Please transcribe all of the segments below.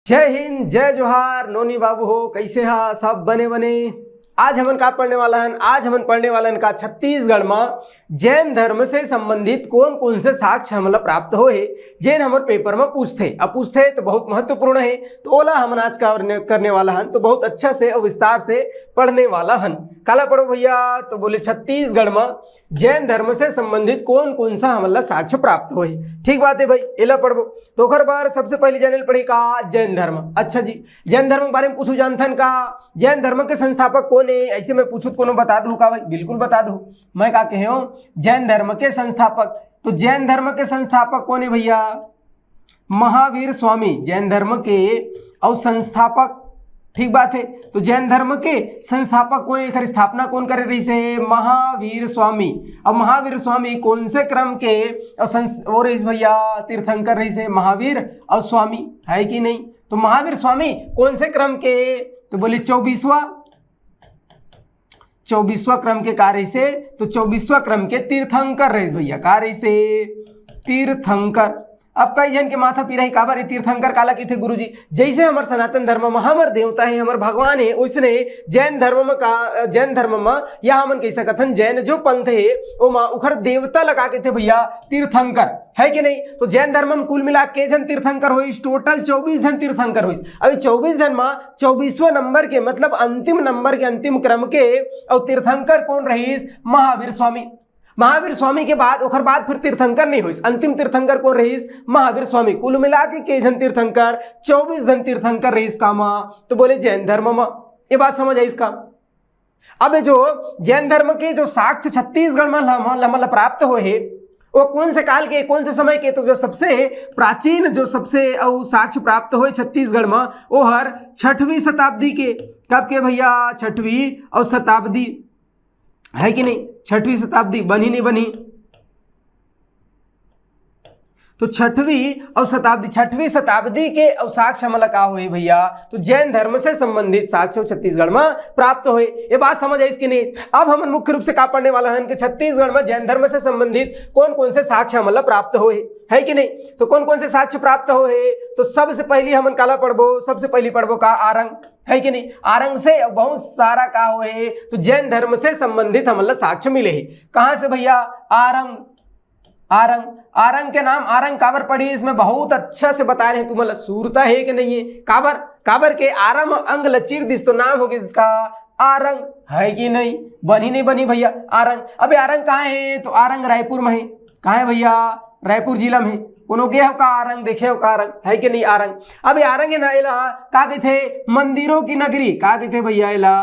जय हिंद, जय जोहार। नोनी बाबू हो, कैसे हा सब बने बने। आज हमन का पढ़ने वाला हन, आज हमन पढ़ने वाला हन का छत्तीसगढ़ में जैन धर्म से संबंधित कौन कौन से साक्ष्य हमला प्राप्त हो है, जैन हमर पेपर में पूछते अब पूछते तो बहुत महत्वपूर्ण है। तो ओला हमन आज करने वाला हन, तो बहुत अच्छा से और विस्तार से पढ़ने वाला हन। काला पढ़ो भैया, तो बोले छत्तीसगढ़ में जैन धर्म से संबंधित कौन कौन सा हमला साक्ष्य प्राप्त हो है। ठीक बात है भाई, एला पढ़बो। तो ओखर बार सबसे पहले जाने पढ़ी का जैन धर्म। अच्छा जी, जैन धर्म के बारे में पूछू जानथन का, जैन धर्म के संस्थापक कौन है, ऐसे मैं पूछू कोनो बता दू का भाई? बिल्कुल बता दू। मैं का कहे हूँ, जैन धर्म के संस्थापक। तो जैन धर्म के संस्थापक कौन है भैया? महावीर स्वामी। जैन धर्म के और संस्थापक, ठीक बात है। तो जैन धर्म के संस्थापक कौन है, स्थापना कौन करे रही से? महावीर स्वामी। अब महावीर स्वामी कौन से क्रम के और इस भैया तीर्थंकर रही से? महावीर और स्वामी, है कि नहीं? तो महावीर स्वामी कौन से क्रम के? तो बोले 24वां क्रम के कार्य से। तो 24वां क्रम के तीर्थंकर रहे भैया, कार्य से तीर्थंकर। अब कई जन के माथा पीरा ही काबर तीर्थंकर काला की थे गुरुजी? जैसे हमार सनातन धर्म में हमर देवता है, हमर भगवान है, उसने जैन धर्म में या हमन कह सकथन जैन जो पंथ है वो माँ उखर देवता लगा के थे भैया तीर्थंकर, है कि नहीं? तो जैन धर्म में कुल मिला के जन तीर्थंकर हुई? टोटल 24 जन तीर्थंकर हुई। अभी 24 जन में 24वां नंबर के मतलब अंतिम नंबर के अंतिम क्रम के और तीर्थंकर कौन रहीस? महावीर स्वामी। महावीर स्वामी के बाद ओखर बाद फिर तीर्थंकर नहीं हुई, अंतिम तीर्थंकर कौन रहीस? महावीर स्वामी। कुल मिला के जन तीर्थंकर? 24 जन तीर्थंकर रहीस का माँ। तो बोले जैन धर्म में। ये बात समझ आई इसका? अब जो जैन धर्म के जो साक्ष्य छत्तीसगढ़ में प्राप्त हुए है वो कौन से काल के, कौन से समय के? तो जो सबसे प्राचीन जो सबसे साक्ष्य प्राप्त हुए छत्तीसगढ़ में वो हर 6वीं शताब्दी के। कब के भैया? 6वीं और शताब्दी, है कि नहीं? 6वीं शताब्दी बनी नहीं बनी? तो 6वीं शताब्दी के साक्ष्य हमला का हुए भैया? तो जैन धर्म से संबंधित साक्ष्य छत्तीसगढ़ में प्राप्त हुए। ये बात समझ आई इसकी नहीं? अब हम मुख्य रूप से का पढ़ने वाला है कि छत्तीसगढ़ में जैन धर्म से संबंधित कौन कौन से साक्ष्य हमला प्राप्त हुए, है कि नहीं? तो कौन कौन से साक्ष्य प्राप्त हुए? तो सबसे पहले हमन काला पढ़बो, सबसे पहले पढ़बो का आरंग, है कि नहीं? आरंग से बहुत सारा का हुए तो जैन धर्म से संबंधित हमला साक्ष्य मिले है। कहां से भैया? आरंग। आरंग के नाम आरंग काबर पढ़ी? इसमें बहुत अच्छा से बता रहे हैं तुम्हें, सूरता है कि नहीं है? काबर के आरम अंग लचीर दिस, तो नाम होगी इसका आरंग, है कि नहीं? बनी नहीं बनी भैया आरंग? अबे आरंग कहाँ है? तो आरंग रायपुर में है। कहाँ है भैया? रायपुर जिला में। कोनो के का आरंग देखे हो का आरंग, है कि नहीं? आरंग। अब आरंग है ना, एला का कहते? मंदिरों की नगरी। का कहते भैया? एला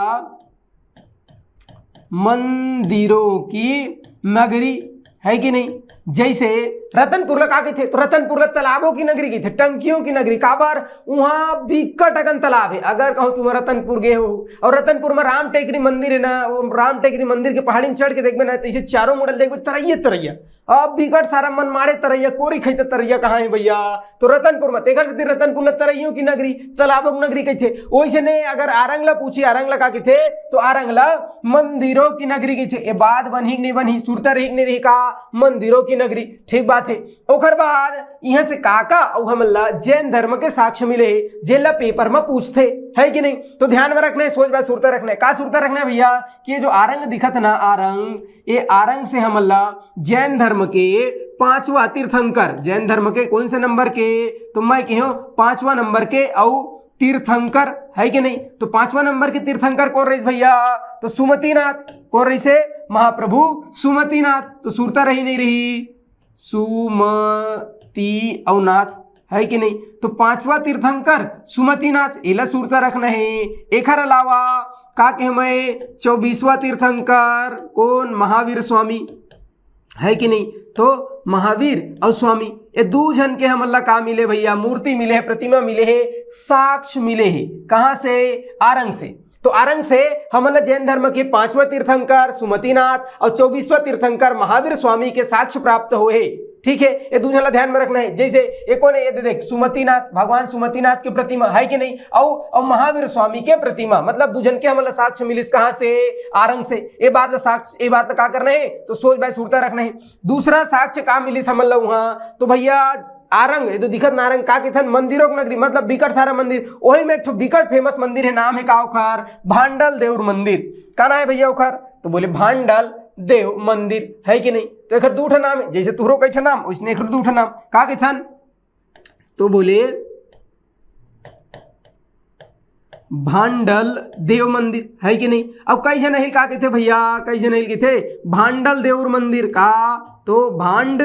मंदिरों की नगरी, है कि नहीं? जैसे रतनपुर का कहते? तो रतनपुर तालाबों की नगरी की थे, टंकियों की नगरी। काबर? वहां बिकट अगन तालाब है। अगर कहूं तुम रतनपुर गए हो और रतनपुर में राम टेकरी मंदिर है ना, राम टेकरी मंदिर के पहाड़ी में चढ़ के देखबे ना, तो इसे चारों मुड़ल देखबे तरैया। अब बिकट सारा मन मारे तरैया, कोरी खैते तरैया कहाँ है भैया? तो रतनपुर में। तेकर से रतनपुर तरैयों की नगरी, तालाबों की नगरी कहते। वैसे ने अगर आरंगला पूछी, आरंगला का कहते? तो आरंगला मंदिरों की नगरी कहते। ये बात बनी नहीं बनी? सुरता रही नहीं रही का? मंदिरों की नगरी, ठीक बात है। ओखर बाद यहाँ से काका और हमला जैन धर्म के साक्ष्य मिले जेला पेपर में पूछते, है कि नहीं? तो ध्यान में रखना है, सोच बात सुरता रखना है। का सुरता रखना है भैया? कि ये जो आरंग दिखत ना, आरंग, ये आरंग से हमला जैन धर्म के 5वां तीर्थंकर, जैन धर्म के कौन से नंबर के? तो मैं कहूं 5वां नंबर के और तीर्थंकर, है कि नहीं? तो 5वां नंबर के तीर्थंकर कौन रही भैया? तो सुमतिनाथ। कौन रही से? महाप्रभु सुमतिनाथ। तो सुरता रही नहीं रही? सुमति और नाथ, है कि नहीं? तो 5वां तीर्थंकर सुमतिनाथ, एला सुरता रखना है। एक अलावा का कहे मैं? 24वां तीर्थंकर कौन? महावीर स्वामी, है कि नहीं? तो महावीर और स्वामी ये दो जन के हमला का मिले भैया? मूर्ति मिले है, प्रतिमा मिले है, साक्ष्य मिले है। कहां से? आरंग से। तो आरंग से हमला जैन धर्म के 5वां तीर्थंकर सुमतिनाथ और 24वां तीर्थंकर महावीर स्वामी के साक्ष्य प्राप्त हुए। ठीक है, ये दूसरा ध्यान में रखना है। जैसे एक और ये देख, सुमतिनाथ, भगवान सुमतिनाथ की प्रतिमा, है कि नहीं? और महावीर स्वामी के प्रतिमा, मतलब दूजन के हमला साक्ष्य मिलिस कहां से? आरंग से। ये बात साक्ष्य, ये बात का करना है? तो सोच भाई सुरता रखना है। दूसरा साक्ष्य का मिलिस हमला वहां? तो भैया आरंग ये तो दिखत नारंग का के थन मंदिरों की नगरी मतलब बिकट सारा मंदिर, वही में एक ठो बिकट फेमस मंदिर है, नाम है का ओखर भांडल देवर मंदिर। का नाम है भैया ओखर? तो बोले भांडल देव मंदिर, है कि नहीं? तो एक दू ठो नाम है, जैसे तुहरो कई ठो नाम उसने एक दू ठो नाम का के थन। तो बोले भांडल देव मंदिर, है कि नहीं? अब कई जन हिल का कहते भैया, कई जन हिल के थे भांडल देवर मंदिर का, तो भांड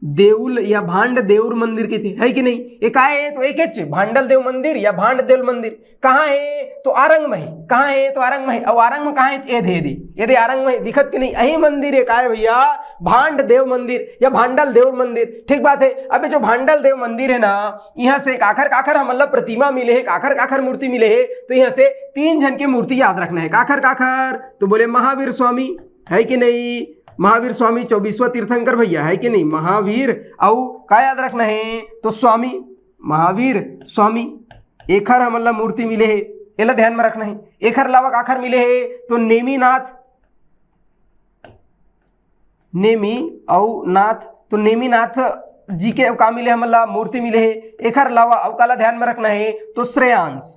देउल या भांड देउर मंदिर के थे, है कि नहीं? एक है तो एक भांडल देव मंदिर या भांड देव मंदिर कहाँ है? तो आरंग में है। कहाँ है? तो आरंग में है। और आरंग में कहाँ है? ये दे आरंग में दिखत कि नहीं? यही मंदिर है, का है भैया? भांड देव मंदिर या भांडल देव मंदिर, ठीक बात है। अबे जो भांडल देव मंदिर है ना, यहाँ से काखर काखर हम मतलब प्रतिमा मिले है, काखर काखर मूर्ति मिले है, तो यहाँ से 3 जन की मूर्ति याद रखना है। काखर काखर तो बोले महावीर स्वामी, है कि नहीं? महावीर स्वामी 24वां तीर्थंकर भैया, है कि नहीं? महावीर और का याद रखना है? तो स्वामी, महावीर स्वामी एखर हमला मूर्ति मिले है, एला ध्यान में रखना है। एखर अलावा काखर मिले है? तो नेमीनाथ, नेमी और नाथ, तो नेमीनाथ जी के का मिले हमला मूर्ति मिले है। एखर अलावा अवकाला ध्यान में रखना है तो श्रेयांश,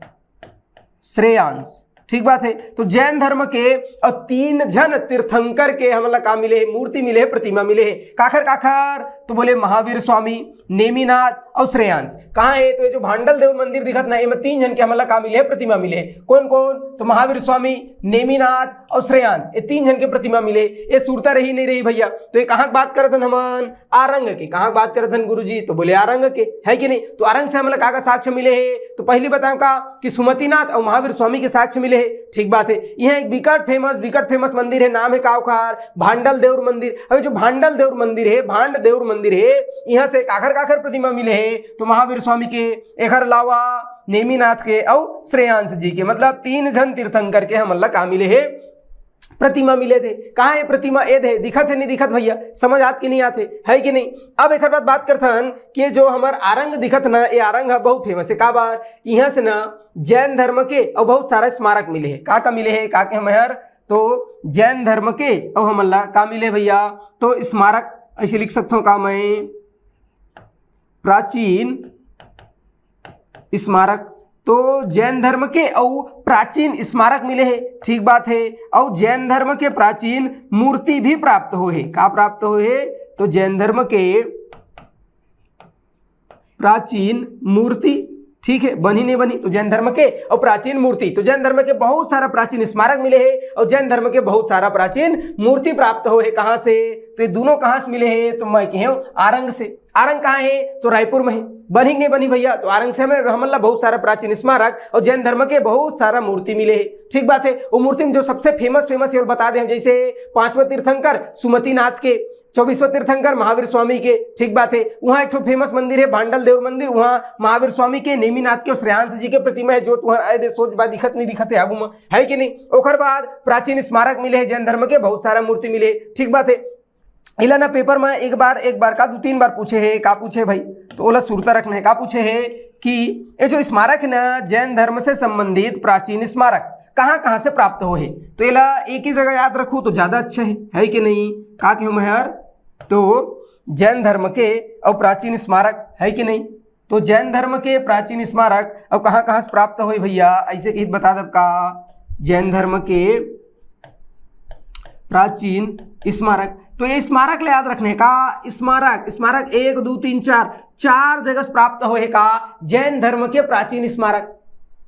श्रेयांश, ठीक बात है। तो जैन धर्म के और 3 जन तीर्थंकर के हमला का मिले है, मूर्ति मिले है, प्रतिमा मिले है। काखर काखर तो बोले महावीर स्वामी, नेमीनाथ और श्रेयांश। कहाँ है? तो ये जो भांडल देव मंदिर दिखत ना, इनमें 3 जन के हमला का मिले है, प्रतिमा मिले है। कौन कौन? तो महावीर स्वामी, नेमीनाथ और श्रेयांश, ये 3 जन के प्रतिमा मिले। ये सुरता रही नहीं रही भैया। तो ये कहाँ बात करत हन हमन? आरंग के। कहाँ बात करत हन गुरुजी? तो बोले आरंग के, है कि नहीं? तो आरंग से हमला का साक्ष्य मिले है? तो पहली बताऊं का कि सुमतिनाथ और महावीर स्वामी के साक्ष्य मिले है, ठीक बात है। यह एक बिकट फेमस मंदिर है, नाम है काउखार भांडल देवर मंदिर। अभी जो भांडल देवर मंदिर है, भांड देवर मंदिर है, यहाँ से काखर काखर प्रतिमा मिले है, तो महावीर स्वामी के, एखर अलावा नेमीनाथ के और श्रेयांश जी के, मतलब 3 जन तीर्थंकर के हमला का मिले है, प्रतिमा मिले थे। कहाँ है प्रतिमा? एद है, दिखत है नहीं दिखत भैया? समझ आत कि नहीं आते, है कि नहीं? अब एक बात करथन कि जो हमार आरंग दिखत ना, ये आरंग है बहुत फेमस है। का बात? यहाँ से ना जैन धर्म के और बहुत सारा स्मारक मिले है। का मिले है? का के हमार तो जैन धर्म के और हमला का मिले भैया? तो स्मारक ऐसे लिख सकता हूँ का मैं, प्राचीन स्मारक। तो जैन धर्म के और प्राचीन स्मारक मिले हैं, ठीक बात है। और जैन धर्म के प्राचीन मूर्ति भी प्राप्त हुए है। का प्राप्त हुए है? तो जैन धर्म के प्राचीन मूर्ति, ठीक है, बनी नहीं बनी? तो जैन धर्म के और प्राचीन मूर्ति, तो जैन धर्म के बहुत सारा प्राचीन स्मारक मिले हैं और जैन धर्म के बहुत सारा प्राचीन मूर्ति प्राप्त हुए। कहाँ से? तो ये दोनों कहाँ से मिले हैं? तो मैं कहूँ आरंग से। आरंग कहाँ है? तो रायपुर में है। बनी नहीं बनी भैया? तो आरंग से हमें हमला बहुत सारा प्राचीन स्मारक और जैन धर्म के बहुत सारा मूर्ति मिले है, ठीक बात है। वो मूर्ति में जो सबसे फेमस है और बता दें, जैसे 5वां तीर्थंकर सुमतिनाथ के, 24वां तीर्थंकर महावीर स्वामी के, ठीक बात है। वहाँ एक फेमस मंदिर है भांडल देव मंदिर, वहाँ महावीर स्वामी के, नेमीनाथ के और श्रेयांश जी के प्रतिमा है, जो तुम्हारा सोच बात दिखत नहीं दिखत है आगू में, है कि नहीं? ओकर बाद प्राचीन स्मारक मिले हैं, जैन धर्म के बहुत सारा मूर्ति मिले, ठीक बात है। इला ना पेपर में एक बार का 2-3 बार पूछे है। का पूछे भाई? तो ओला सुरता रखना है। का पूछे है कि ये जो स्मारक है ना, जैन धर्म से संबंधित प्राचीन स्मारक कहाँ कहाँ से प्राप्त हो है? तो इला एक ही जगह याद रखूँ तो ज्यादा अच्छा है कि नहीं? का क्यों मेहर? तो जैन धर्म के और प्राचीन स्मारक, है कि नहीं? तो जैन धर्म के प्राचीन स्मारक और कहाँ कहाँ से प्राप्त हुए भैया? ऐसे कहीं बता दब का जैन धर्म के प्राचीन स्मारक। तो ये स्मारक ले याद रखने का, स्मारक 1 2 3 4 जगह से प्राप्त हुए का जैन धर्म के प्राचीन स्मारक।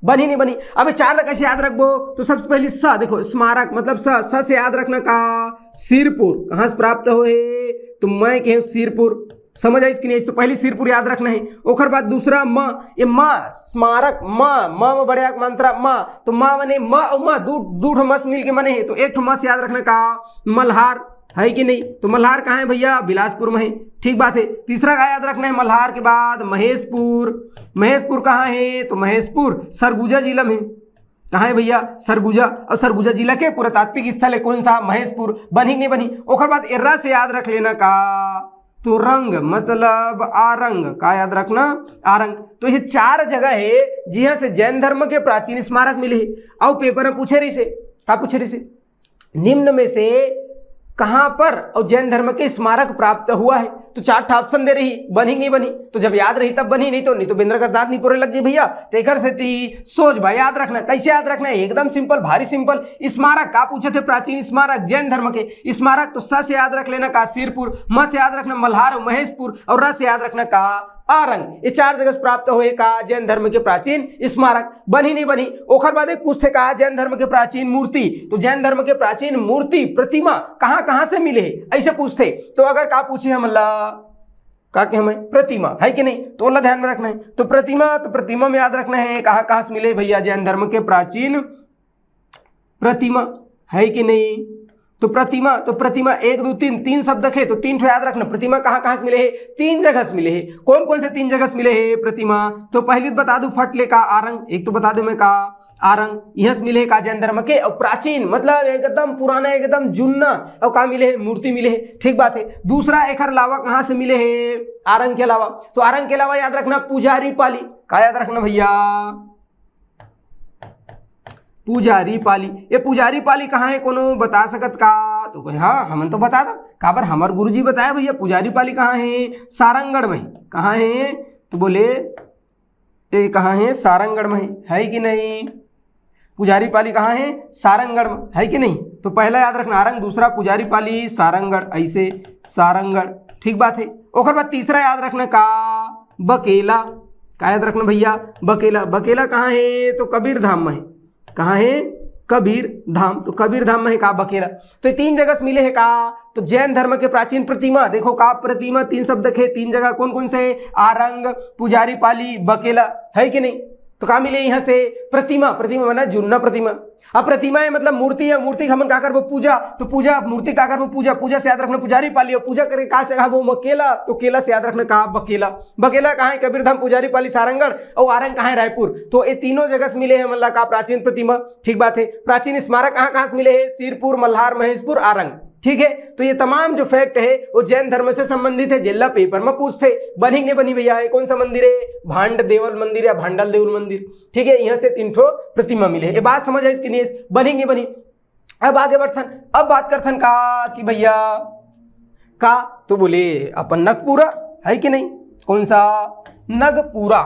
बनी नहीं बनी? अबे 4 कैसे याद रखबो? तो सबसे पहले स देखो, स्मारक मतलब स से याद रखना का सिरपुर। कहाँ से प्राप्त हुए? तो मैं कहूँ सिरपुर। समझ आई इसकी नहीं? तो पहले सिरपुर याद रखना है। ओकर बाद दूसरा म, ये म स्मारक, म बड़े मंत्रा म, तो म मने म और म दू ठो मस मिल के मने है, तो एक ठो मस याद रखना का मल्हार, है कि नहीं? तो मल्हार कहाँ है भैया? बिलासपुर में है, ठीक बात है। तीसरा का याद रखना है मल्हार के बाद महेशपुर। महेशपुर कहाँ है? तो महेशपुर सरगुजा जिला में। कहाँ है भैया? सरगुजा। और सरगुजा जिला के पुरातात्विक स्थल है कौन सा? महेशपुर। बनी नहीं बनी? ओकर बाद एर्रा से याद रख लेना का तो रंग मतलब आरंग। का याद रखना? आरंग। तो ये 4 जगह है जहाँ से जैन धर्म के प्राचीन स्मारक मिले है। और पेपर में पूछे रही से, क्या पूछे रही से? निम्न में से कहाँ पर और जैन धर्म के स्मारक प्राप्त हुआ है? तो 4 ऑप्शन दे रही, बनी नहीं बनी, तो जब याद रही तब बनी, नहीं तो बिंद्र का दांत नहीं पूरे लग जाए भैया। तो एक से ती सोच भाई याद रखना, कैसे याद रखना है, एकदम सिंपल, भारी सिंपल। स्मारक का पूछे थे, प्राचीन स्मारक जैन धर्म के स्मारक, तो स से याद रख लेना का सिरपुर, म से याद रखना मल्हार महेशपुर, और र से याद रखना का आरंग। ये 4 जगह से प्राप्त हुए का जैन धर्म के प्राचीन स्मारक। बनी नहीं बनी, ओखर बाद एक पूछते का जैन धर्म के प्राचीन मूर्ति, तो जैन धर्म के प्राचीन मूर्ति प्रतिमा कहां से मिले है, ऐसे पूछते। तो अगर का पूछे हम अल्लाह का के हमें प्रतिमा है कि नहीं, तो अल्लाह ध्यान में रखना है। तो प्रतिमा में याद रखना है कहां से मिले भैया, जैन धर्म के प्राचीन प्रतिमा है कि नहीं। तो प्रतिमा 1 2 3 शब्द देखे तो 3 याद रखना। प्रतिमा कहां से मिले है, 3 जगह से मिले है। कौन से 3 जगह से मिले है प्रतिमा, तो पहली बता दू फटले का आरंग, एक तो बता दू मैं का आरंग, यहां से मिले का जैन धर्म के, और प्राचीन मतलब एकदम पुराना एकदम जुन्ना, और कहा मिले है, मूर्ति मिले है, ठीक बात है। दूसरा एक अलावा कहां से मिले है, आरंग के अलावा, तो आरंग के अलावा याद रखना पुजारी पाली, का याद रखना भैया, पुजारी पाली। ये पुजारी पाली कहाँ है, कोनो बता सकत का, तो हाँ हम तो बता दो काबर, हमार गुरुजी बताया भैया पुजारी पाली कहाँ है, सारंगढ़ में। कहाँ है, तो बोले ये कहाँ है, सारंगढ़ में है कि नहीं। पुजारी पाली कहाँ है, सारंगढ़ में है कि नहीं। तो पहला याद रखना आरंग, दूसरा पुजारी पाली, सारंगढ़, ऐसे सारंगढ़, ठीक बात है। और बाद तीसरा याद रखना का बकेला, का याद रखना भैया, बकेला कहाँ है, तो कबीर धाम में है। कहाँ है, कबीर धाम, तो कबीर धाम में है का बकेला। तो 3 जगह से मिले है का, तो जैन धर्म के प्राचीन प्रतिमा, देखो का प्रतिमा 3 शब्द देखे, 3 जगह कौन से, आरंग, पुजारी पाली, बकेला, है कि नहीं। तो कहाँ मिले यहाँ से, प्रतिमा बना जुन्ना प्रतिमा। अब प्रतिमा है मतलब मूर्ति है, मूर्ति का हम का कर वो पूजा, तो पूजा मूर्ति का कर वो पूजा से याद रखना पुजारी पाली, और पूजा करके कहाँ से कहा वो मकेला, तो केला से याद रखना कहा बकेला कहाँ है, कबीरधाम, पुजारी पाली, सारंगढ़, और आरंग कहाँ है, रायपुर। तो ये तीनों जगह से मिले हैं मल्ला का प्राचीन प्रतिमा, ठीक बात है। प्राचीन स्मारक कहाँ से मिले हैं, सिरपुर, मल्हार, महेशपुर, आरंग, ठीक है। तो ये तमाम जो फैक्ट है वो जैन धर्म से संबंधित है, जिला पेपर में पूछते। बनी नहीं बनी भैया, कौन सा मंदिर है, भांड देवल मंदिर या भांडल देवल मंदिर, ठीक है। यहाँ से 3 प्रतिमा मिले, ये बात समझ है इसकी नहीं, बनी नहीं बनी। अब आगे बढ़थन, अब बात करथन का कि भैया का, तो बोले अपन नगपुरा है कि नहीं, कौन सा, नगपुरा,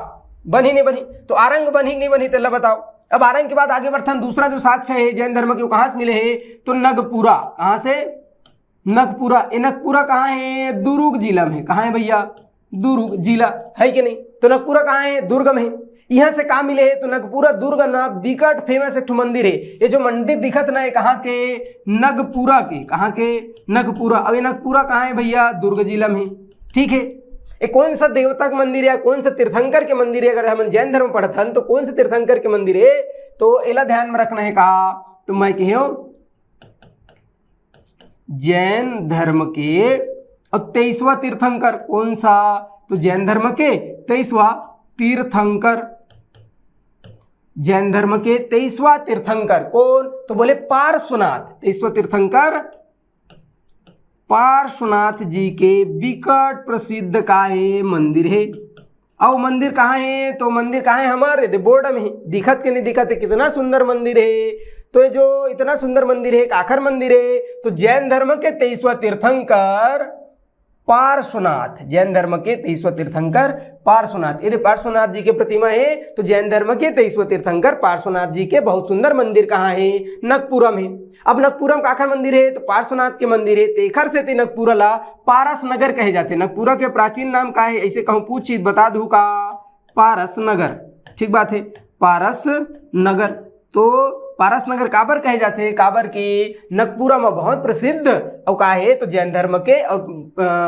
बनी नहीं बनी। तो आरंग बनी नहीं बनी, तो बताओ। अब आरंग के बाद आगे बढ़थन, दूसरा जो साक्ष्य है जैन धर्म के कहां से मिले है, तो नगपुरा, कहां से, नगपुरा। ये नगपुरा कहाँ है, दुर्ग जिला में, कहाँ है भैया, दुर्ग जिला, है कि नहीं। तो नगपुरा कहाँ है, दुर्ग में। यहाँ से कहाँ मिले है, तो नगपुरा दुर्ग ना बिकट फेमस एक मंदिर है। ये जो मंदिर दिखत ना है कहाँ के, नगपुरा के, कहाँ के, नगपुरा। अब ये नगपुरा कहाँ है भैया, दुर्ग जिला में, ठीक है। ये कौन सा देवता का मंदिर है, कौन सा तीर्थंकर के मंदिर है, अगर हम जैन धर्म पढ़थन तो कौन से तीर्थंकर के मंदिर है, तो एला ध्यान में रखना है कहा, तो मैं कहूँ जैन धर्म के अब 23वां तीर्थंकर कौन सा, तो जैन धर्म के 23वां तीर्थंकर, जैन धर्म के 23वां तीर्थंकर कौन, तो बोले पार्श्वनाथ। 23वां तीर्थंकर पार्श्वनाथ जी के विकट प्रसिद्ध का है मंदिर है। और मंदिर कहाँ है, तो मंदिर कहाँ है, हमारे बोर्ड में दिखत के नहीं दिखत है, कितना सुंदर मंदिर है। तो ये जो इतना सुंदर मंदिर है, आखिर मंदिर है, तो जैन धर्म के 23वां तीर्थंकर पार्श्वनाथ, जैन धर्म के 23वां तीर्थंकर पार्श्वनाथ। यदि पार्श्वनाथ जी के प्रतिमा है, तो जैन धर्म के 23वां तीर्थंकर पार्श्वनाथ जी के बहुत सुंदर मंदिर कहाँ है, नगपुरम है। अब नगपुरम का आखिर मंदिर है, तो पार्श्वनाथ के मंदिर है, तेखर से ते नगपुरा ला पारस नगर कहे जाते। नगपुरा के प्राचीन नाम का है, ऐसे कहूँ पूछी बता दू का, पारस नगर, ठीक बात है, पारस नगर। तो पारस नगर काबर कहे जाते हैं, काबर की नगपुरा में बहुत प्रसिद्ध और का है, तो जैन धर्म के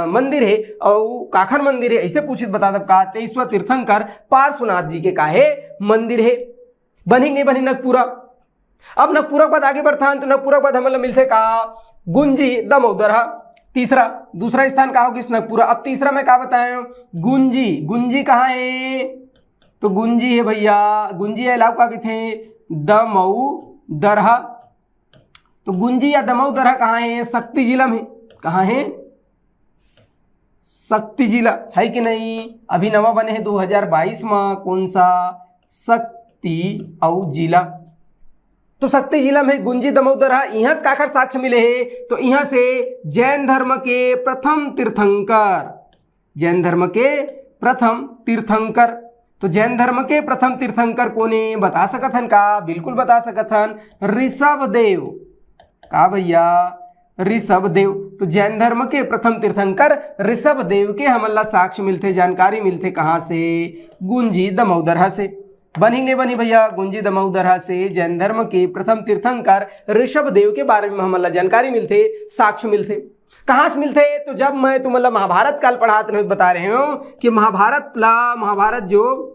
मंदिर है, और काखर मंदिर है, ऐसे पूछित बता दब का 23वां तीर्थंकर पार्श्वनाथ जी के का है मंदिर है। बनी नहीं बनी नगपुरा। अब नगपुरा के बाद आगे बढ़ता है, तो नगपुरा के बाद हमें मिलते का गुंजी दमोदरा, तीसरा, दूसरा स्थान कहा होगी नगपुरा। अब तीसरा मैं क्या बताया, गुंजी, गुंजी कहाँ है, तो गुंजी है भैया, गुंजी है लाभ का थे दमऊ दरहा। तो गुंजी या दमऊ दरहा कहाँ है, शक्ति जिला में, कहाँ है, शक्ति जिला, है कि नहीं। अभी नवा बने हैं 2022 में, कौन सा, शक्ति और जिला। तो शक्ति जिला में गुंजी दमऊ दरहा, यहाँ से काखर साक्ष्य मिले हैं, तो यहाँ से जैन धर्म के प्रथम तीर्थंकर, जैन धर्म के प्रथम तीर्थंकर। तो जैन धर्म के प्रथम तीर्थंकर कोने बता सकत हन का? बिल्कुल बता सकत हन, ऋषभदेव। का भैया? ऋषभदेव। तो जैन धर्म के प्रथम तीर्थंकर ऋषभदेव के हमला साक्ष्य मिलते, जानकारी मिलते कहाँ से? गुंजी दमोदर से। बनी ने बनी भैया, गुंजी दमोदर से जैन धर्म के प्रथम तीर्थंकर ऋषभदेव के बारे में हमला जानकारी मिलते, साक्ष्य मिलते। कहाँ से मिलते? तो जब मैं तुम्हारा महाभारत काल पढ़ाते बता रहे हो कि महाभारत जो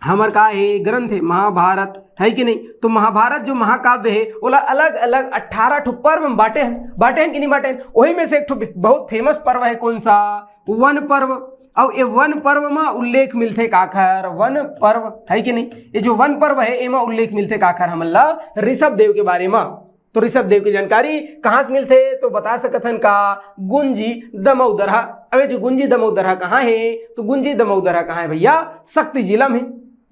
हमार का है ग्रंथ है, महाभारत है कि नहीं? तो महाभारत जो महाकाव्य है ओला अलग अलग 18 ठो पर्व में बांटे हैं कि नहीं बांटे हैं? वही में से एक ठो बहुत फेमस पर्व है, कौन सा? वन पर्व। और ये वन पर्व में उल्लेख मिलते काखर? वन पर्व है कि नहीं? ये जो वन पर्व है एमा उल्लेख मिलते काखर हमला ऋषभदेव के बारे में। तो ऋषभदेव की जानकारी कहाँ से मिलते? तो बता सकथन का? गुंजी दमोदरा। अबे जो गुंजी दमोदरा कहाँ है? तो गुंजी दमोदरा कहाँ है भैया? शक्ति जिला में।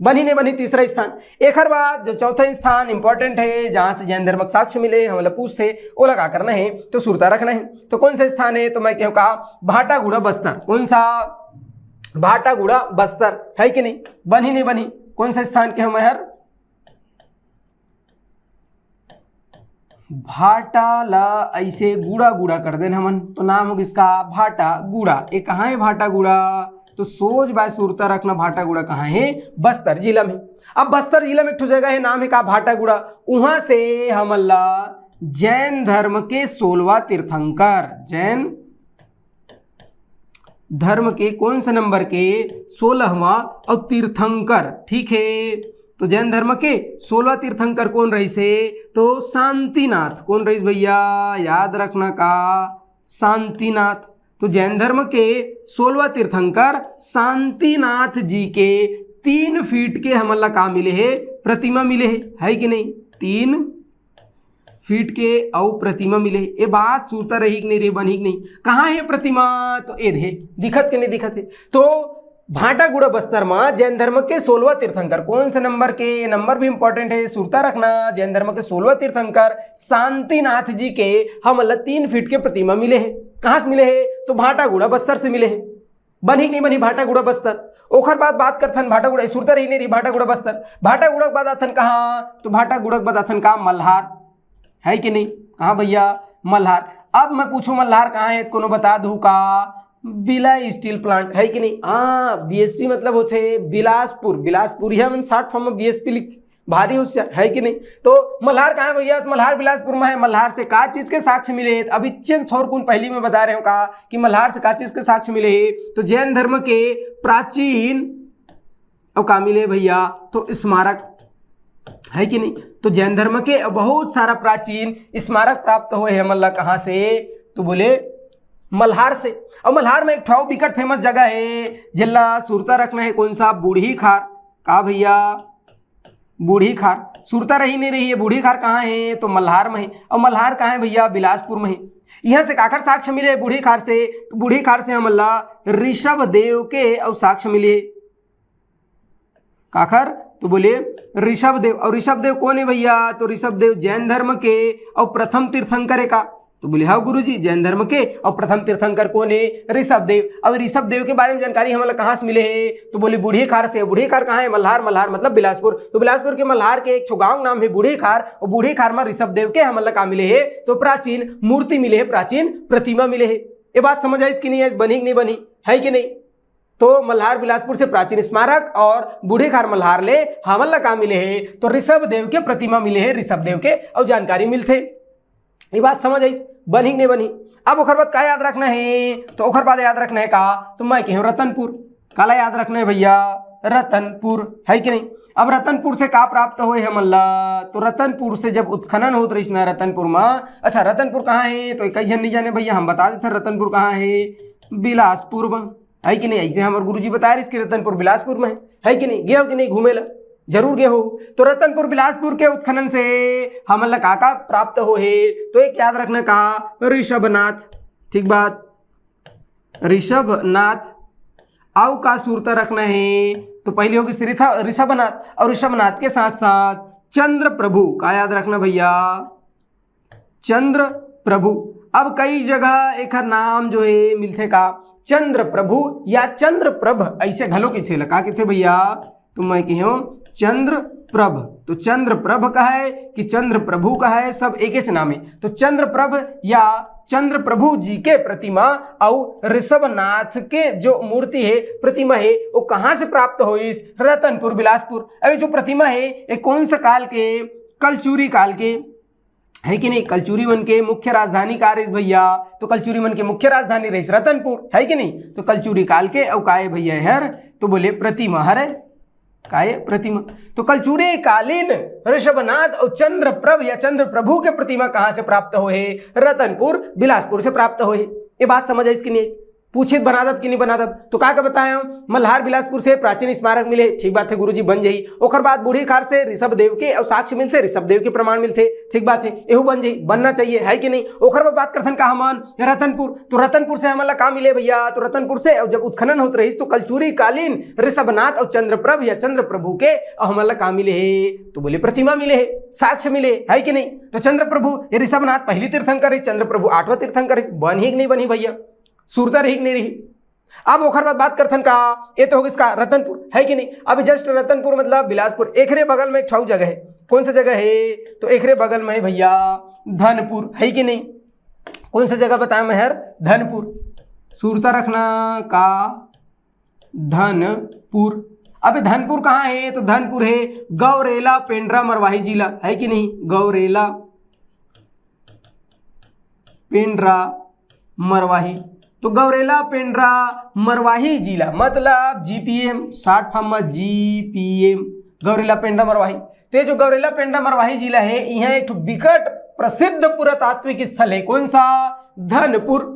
बनी ने बनी तीसरा स्थान। एक हर बात जो चौथा स्थान इंपॉर्टेंट है, जहां से जैन धर्म साक्ष्य मिले हम लोग पूछते, वो लगा करना है, तो सुरता रखना है। तो कौन सा स्थान है? तो मैं कहूँ का भाटागुड़ा बस्तर। कौन सा? भाटागुड़ा बस्तर है कि नहीं? बनी ने बनी कौन सा स्थान के हम हर? भाटा ला ऐसे गुड़ा गुड़ा कर देना हमन, तो नाम होगा इसका भाटागुड़ा। ये कहाँ है भाटागुड़ा? तो सोच बाय सुरता रखना, भाटागुड़ा कहाँ है? बस्तर जिला में। अब बस्तर जिला में एक ठो जगह है, नाम है का भाटागुड़ा। वहां से हमला जैन धर्म के 16वां तीर्थंकर, जैन धर्म के कौन से नंबर के? 16वां और तीर्थंकर, ठीक है। तो जैन धर्म के 16वां तीर्थंकर कौन रही से? तो शांतिनाथ। कौन रही भैया? याद रखना का शांतिनाथ। तो जैन धर्म के 16वां तीर्थंकर शांतिनाथ जी के 3 फीट के हमला का मिले है? प्रतिमा मिले है कि नहीं? 3 फीट के और प्रतिमा मिले। ये बात सूता रही कि नहीं रे? बनी कि नहीं? कहाँ है प्रतिमा? तो ये है, दिखत के नहीं दिखत है? तो भाटागुड़ा बस्तर में जैन धर्म के 16वां तीर्थंकर कौन से नंबर के? नंबर भी इंपॉर्टेंट है, सुरता रखना। जैन धर्म के 16वां तीर्थंकर शांतिनाथ जी के हमला 3 फीट के प्रतिमा मिले हैं। कहाँ से मिले हैं? तो भाटागुड़ा बस्तर से मिले हैं। बनी नहीं बनी भाटागुड़ा बस्तर। ओखर बात करथन भाटागुड़ा, सुरता रही नहीं रही भाटागुड़ा बस्तर। भाटागुड़ा बाद आथन कहाँ? तो भाटागुड़ा बाद आथन का मल्हार है कि नहीं? कहाँ भैया? मल्हार। अब मैं पूछूं मल्हार कहाँ है? कोनो बता दूं का? बिलाई स्टील प्लांट है कि नहीं? हाँ, बीएसपी मतलब होते बिलासपुर। बिलासपुर ही हम शॉर्ट फॉर्म में बीएसपी लिखते, भारी होशियार है कि नहीं? तो मल्हार कहाँ है भैया? तो मल्हार बिलासपुर में है। मल्हार से का चीज के साक्ष्य मिले हैं? अभी चंद थोर कुन पहली में बता रहे हो का कि मल्हार से का चीज के साक्ष्य मिले हैं? तो जैन धर्म के प्राचीन और का मिले भैया? तो स्मारक है कि नहीं? तो जैन धर्म के बहुत सारा प्राचीन स्मारक प्राप्त हुए हैं हमला कहाँ से? तो बोले मल्हार से। और मल्हार में एक ठो बिकट फेमस जगह है, जिला सुरता रखना है। कौन सा? बूढ़ी खार। का भैया? बूढ़ी खार। सुरता रही नहीं रही है? बूढ़ी खार कहाँ है? तो मल्हार में है। और मल्हार कहाँ है भैया? बिलासपुर में है। यहाँ से काखर साक्ष्य मिले बूढ़ी खार से? तो बूढ़ी खार से हमला ऋषभदेव के और साक्ष्य मिले। काखर? तो बोले ऋषभदेव। और ऋषभदेव कौन है भैया? तो ऋषभदेव जैन धर्म के और प्रथम तीर्थंकर है का? तो बोले हाँ गुरुजी, जैन धर्म के और प्रथम तीर्थंकर कौन है? ऋषभदेव। अब ऋषभदेव के बारे में जानकारी हमें कहाँ से मिले है? तो बोले बूढ़ी खार से। बूढ़ी खार कहाँ है? मल्हार। मल्हार मतलब बिलासपुर। तो बिलासपुर के मल्हार के एक गांव नाम है बूढ़ी खार, और बूढ़ी खार में ऋषभदेव के हमला कहाँ मिले है? तो प्राचीन मूर्ति मिले है, प्राचीन प्रतिमा मिले है। ये बात समझ आई कि नहीं है? बनी कि नहीं बनी है कि नहीं? तो मल्हार बिलासपुर से प्राचीन स्मारक और बूढ़ी खार मल्हार ले हमला कहाँ मिले है? तो ऋषभदेव के प्रतिमा मिले है, ऋषभदेव के और जानकारी मिलते। ये बात समझ आई? बनी नहीं बनी? अब ओखर बाद का याद रखना है? तो ओखर बाद याद रखना है का? तो मैं कहूँ रतनपुर। काला याद रखना है भैया? रतनपुर है कि नहीं? अब रतनपुर से का प्राप्त हुए हमला? तो रतनपुर से जब उत्खनन होत रही ना रतनपुर में। अच्छा, रतनपुर कहाँ है? तो कई जन नहीं जाने भैया, हम बता देते रतनपुर कहाँ है? बिलासपुर में है कि नहीं? ऐसे हमारे गुरुजी बता रहे इसके रतनपुर बिलासपुर में है कि नहीं? गए हो कि नहीं घूमेला? जरूर गए हो। तो रतनपुर बिलासपुर के उत्खनन से हमला का प्राप्त हो है? तो एक याद रखना का? ऋषभनाथ। ठीक बात, ऋषभनाथ। आओ का सूरता रखना है? तो पहले होगी ऋषभनाथ, और ऋषभनाथ के साथ साथ चंद्र प्रभु। का याद रखना भैया? चंद्र प्रभु। अब कई जगह एक नाम जो है मिलते का चंद्र प्रभु या चंद्र प्रभ ऐसे घलो के थे लगा के थे भैया, तो मैं कहूँ चंद्र प्रभ। तो चंद्र प्रभ का है कि चंद्र प्रभु का है, सब एक ही नाम है। तो चंद्र प्रभ या चंद्र प्रभु जी के प्रतिमा और ऋषभनाथ के जो मूर्ति है प्रतिमा है वो कहाँ से प्राप्त हुई? रतनपुर बिलासपुर। अभी जो प्रतिमा है ये कौन सा काल के? कलचुरी काल के, है कि नहीं? कलचुरी मन के मुख्य राजधानी का रही भैया, तो कलचुरी मन के मुख्य राजधानी रही रतनपुर, है कि नहीं? तो कलचुरी काल के और काय भैया हर, तो बोले प्रतिमा हर काय प्रतिमा। तो कलचुरी कालीन ऋषभनाथ और चंद्र प्रभ या चंद्र प्रभु के प्रतिमा कहाँ से प्राप्त हुए? रतनपुर बिलासपुर से प्राप्त हुए। ये बात समझ आई इसकी नहीं? पूछित बना दब कि नहीं बना दब? तो का बताया मल्हार बिलासपुर से प्राचीन स्मारक मिले, ठीक बात है गुरुजी बन जाई। ओकर बाद बूढ़ी खार से ऋषभ देव के और साक्ष्य मिलते, ऋषभ देव के प्रमाण मिलते, ठीक बात है, एहू बन जाई, बनना चाहिए, है कि नहीं? ओकर बाद बात करथन का हमन रतनपुर, तो रतनपुर से हमला का मिले भैया? तो रतनपुर से जब उत्खनन होत रही तो कलचुरी कालीन ऋषभनाथ और चंद्रप्रभ या चंद्र प्रभु के हमला का मिले है? तो बोले प्रतिमा मिले है, साक्ष्य मिले, है कि नहीं? तो चंद्र प्रभु ऋषभनाथ पहली तीर्थंकर रही, चंद्र प्रभु 8वां तीर्थंकर रही, बनी कि नहीं बनी भैया? सूरता रही कि नहीं रही? अब ओखर बाद बात करथन का, ये तो होगा इसका रतनपुर, है कि नहीं? अब जस्ट रतनपुर मतलब बिलासपुर, एकरे बगल में एक छऊ जगह है, कौन सा जगह है? तो एकरे बगल में है भैया धनपुर, है कि नहीं? कौन सा जगह बताया मैं? धनपुर। सूरता रखना का धनपुर। अब धनपुर कहाँ है? तो धनपुर है गौरेला पेंड्रा मरवाही जिला, है कि नहीं? गौरेला पेंड्रा मरवाही, तो गौरेला पेंड्रा मरवाही जिला मतलब जीपीएम, शॉर्ट फॉर्म में जीपीएम, गौरेला पेंड्रा मरवाही। तो ये जो गौरेला पेंड्रा मरवाही जिला है यहाँ एक विकट प्रसिद्ध पुरातात्विक स्थल है, कौन सा? धनपुर,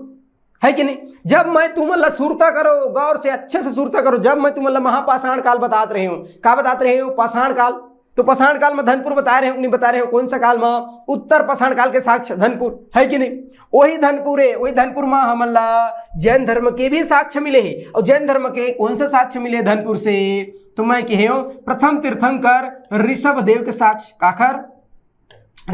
है कि नहीं? जब मैं तुमला सुरता करो, गौर से अच्छे से सुरता करो, जब मैं तुमला महापाषाण काल बतात रही हूँ, क्या बतात रही हूँ? पाषाण काल। तो पाषाण काल में धनपुर बता रहे हो नहीं बता रहे हो? कौन सा काल में? उत्तर पाषाण काल के साक्ष्य धनपुर, है कि नहीं? वही धनपुर है, वही धनपुर में हमला जैन धर्म के भी साक्ष्य मिले हैं। और जैन धर्म के कौन से साक्ष्य मिले धनपुर से? तो मैं कहो प्रथम तीर्थंकर ऋषभ देव के साक्ष्य, काखर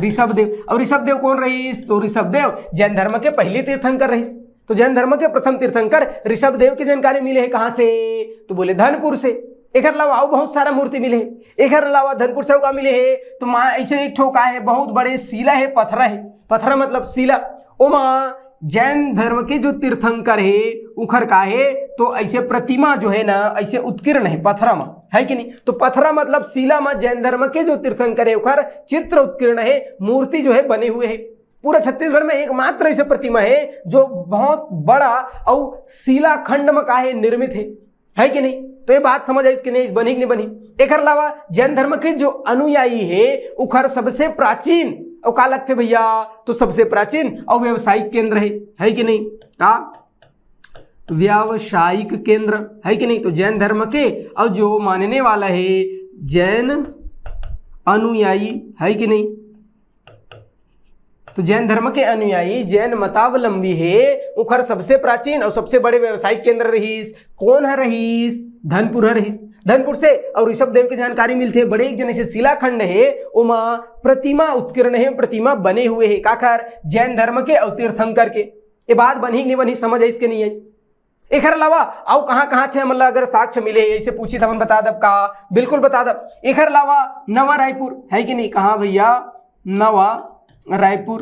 ऋषभ देव। और ऋषभ देव कौन रही? तो ऋषभ देव जैन धर्म के पहले तीर्थंकर रही, तो जैन धर्म के प्रथम तीर्थंकर ऋषभ देव की जानकारी मिले है कहाँ से? तो बोले धनपुर से। एक अलावा बहुत सारा मूर्ति मिले, एक अलावा धनपुर से का मिले है। तो माँ ऐसे एक ठोका है, बहुत बड़े शिला है, पत्थरा है, पत्थरा मतलब शिला। ओ माँ जैन धर्म के जो तीर्थंकर है उखर का है, तो ऐसे प्रतिमा जो है ना ऐसे उत्कीर्ण है पत्थरा में, है कि नहीं? तो पत्थरा मतलब शिला में जैन धर्म के जो तीर्थंकर है उखर चित्र उत्कीर्ण है, मूर्ति जो है बने हुए है। पूरा छत्तीसगढ़ में एकमात्र ऐसे प्रतिमा है जो बहुत बड़ा और शिला खंड में का है निर्मित है कि नहीं? तो ये बात समझ आई इसकी नहीं? बनी कि नहीं बनी? एक अलावा जैन धर्म के जो अनुयायी है उखर सबसे प्राचीन और का लगते भैया? तो सबसे प्राचीन और व्यवसायिक केंद्र है कि नहीं? का व्यावसायिक केंद्र, है कि नहीं? तो जैन धर्म के और जो मानने वाला है जैन अनुयायी, है कि नहीं? तो जैन धर्म के अनुयायी जैन मतावलंबी है उखर सबसे प्राचीन और सबसे बड़े व्यवसायिक केंद्र रहीस। कौन है रहीस? धनपुर है रहीस। धनपुर से और ऋषभ देव की जानकारी मिलती है, बड़े एक जन से शिलाखंड है उमा प्रतिमा उत्कीर्ण है, प्रतिमा बने हुए है काखर जैन धर्म के और तीर्थंकर के। ये बात बनी नहीं बनी? समझ है इसके नहीं है? एक अलावा आओ कहाँ कहाँ से मतलब अगर साक्ष्य मिले ऐसे पूछी था बता दब का? बिल्कुल बता दब। एक अलावा नवा रायपुर, है कि नहीं? कहाँ भैया? नवा रायपुर,